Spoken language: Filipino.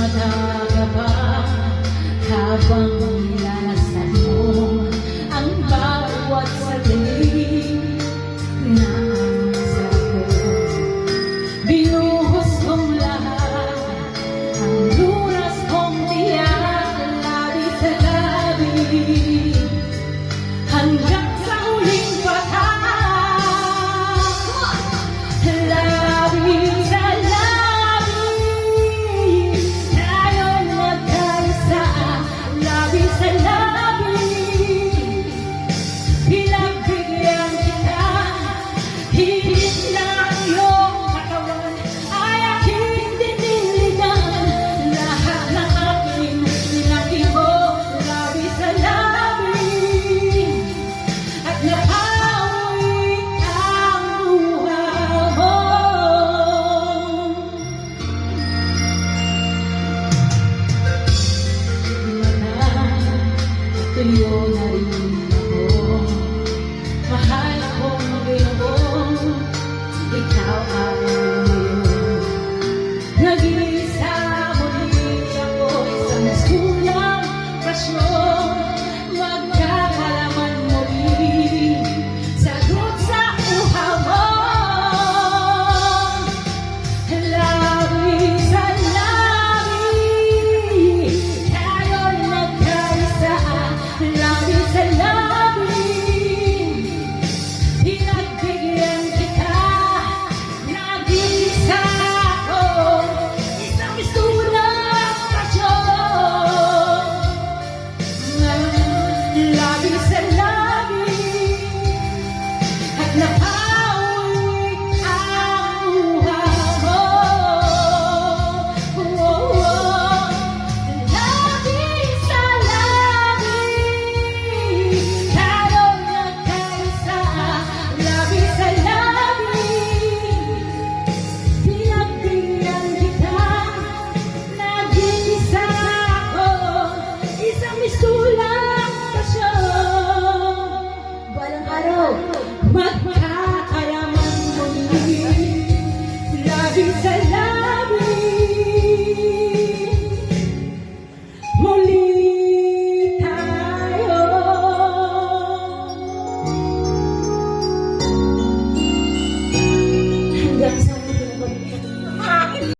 Himata ka ba habang nilalastan mo ang bawat saglit na ang sarap ko? Binuhos kong lahat ang lunas kong tiyak, labi sa labi, hanggang sa huling patak. Labi sa labi, tayo nagkaisa. Labi sa labi, pinagbigyan kita. Higit na ang iyong katawan ay aking diniligan. Lahat ng aking pinaki mo, labi sa labi, at napawi ang buhay mo. Mata, tuyo na rin